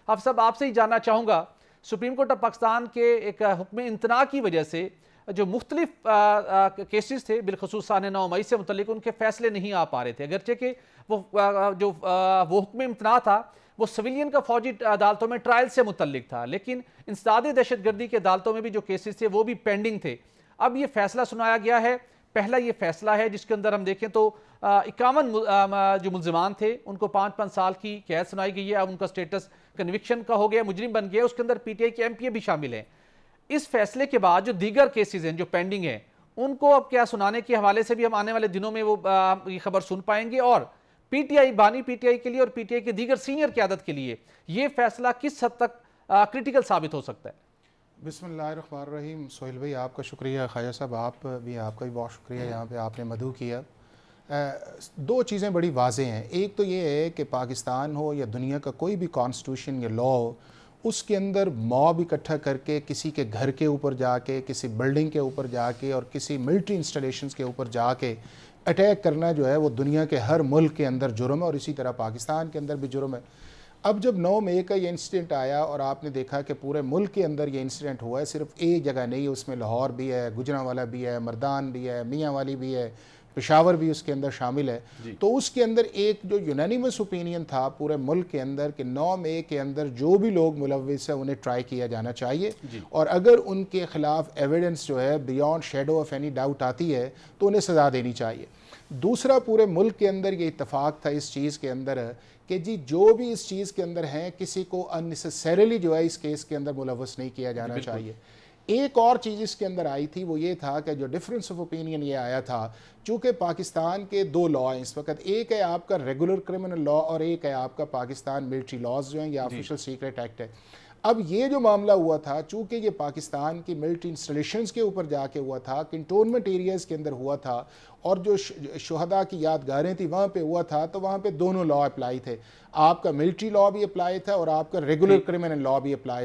आप सब आपसे ही जानना चाहूँगा, सुप्रीम कोर्ट ऑफ पाकिस्तान के एक हुक्म इम्तना की वजह से जो मुख्तलिफ केसेस थे बिलखसूस 9 मई से मुतल्लिक उनके फैसले नहीं आ पा रहे थे, अगरचे कि वो हुक्म इम्तना था वो सिविलियन का फौजी अदालतों में ट्रायल से मुतल्लिक था, लेकिन इंसदाद दहशतगर्दी के अदालतों में भी जो केसेस थे वो भी पेंडिंग थे। अब ये फैसला सुनाया गया है, पहला ये फैसला है जिसके अंदर हम देखें तो 51 जो मुल्जिमान थे उनको 5-5 साल की कैद सुनाई गई है। अब उनका स्टेटस कन्विक्शन का हो गया, मुजरिम बन गया। उसके अंदर पीटीआई के एमपीए भी शामिल हैं। इस फैसले के बाद जो दीगर केसेस हैं जो पेंडिंग हैं उनको अब क्या सुनाने के हवाले से भी हम आने वाले दिनों में वो ये खबर सुन पाएंगे, और पीटीआई बानी पीटीआई के लिए और पीटीआई के दीगर सीनियर क़यादत के लिए ये फैसला किस हद तक क्रिटिकल साबित हो सकता है। बिस्मिल्लाहिर्रहमानिर्रहीम। सोहेल भाई आपका शुक्रिया, ख्वाजा साहब आपका भी बहुत शुक्रिया, यहाँ पे आपने मदऊ किया। दो चीज़ें बड़ी वाज़ेह हैं। एक तो ये है कि पाकिस्तान हो या दुनिया का कोई भी कॉन्स्टिट्यूशन या लॉ हो, उसके अंदर मॉब इकट्ठा करके किसी के घर के ऊपर जाके, किसी बिल्डिंग के ऊपर जाके और किसी मिलिट्री इंस्टॉलेशंस के ऊपर जाके अटैक करना जो है वो दुनिया के हर मुल्क के अंदर जुर्म है और इसी तरह पाकिस्तान के अंदर भी जुर्म है। अब जब 9 मई का ये इंसिडेंट आया और आपने देखा कि पूरे मुल्क के अंदर ये इंसिडेंट हुआ है, सिर्फ एक जगह नहीं है, उसमें लाहौर भी है, गुजरांवाला भी है, मर्दान भी है, मियांवाली भी है, पेशावर भी उसके अंदर शामिल है। तो उसके अंदर एक जो यूनानिमस ओपिनियन था पूरे मुल्क के अंदर कि 9 मई के अंदर जो भी लोग मुलविस है उन्हें ट्राई किया जाना चाहिए और अगर उनके खिलाफ एविडेंस जो है beyond shadow of any doubt आती है तो उन्हें सज़ा देनी चाहिए। दूसरा, पूरे मुल्क के अंदर ये इत्तफाक था इस चीज़ के अंदर कि जी जो भी इस चीज़ के अंदर हैं किसी को अननेसेसरीली जो है इस केस के अंदर मुलव्वस नहीं किया जाना चाहिए। एक और चीज़ इसके अंदर आई थी वो ये था कि जो डिफरेंस ऑफ ओपिनियन ये आया था, चूँकि पाकिस्तान के दो लॉ हैं इस वक्त, एक है आपका रेगुलर क्रिमिनल लॉ और एक है आपका पाकिस्तान मिलिट्री लॉज जो हैं या ऑफिशियल सीक्रेट एक्ट है। अब ये जो मामला हुआ था, चूँकि ये पाकिस्तान की मिलिट्री इंस्टॉलेशंस के ऊपर जाके हुआ था, कंटोनमेंट एरियाज़ के अंदर हुआ था और जो शुहदा की यादगारें थी वहाँ पे हुआ था, तो वहाँ पे दोनों लॉ अप्लाई थे। आपका मिलिट्री लॉ भी अप्लाई था और आपका रेगुलर क्रिमिनल लॉ भी अप्लाई था।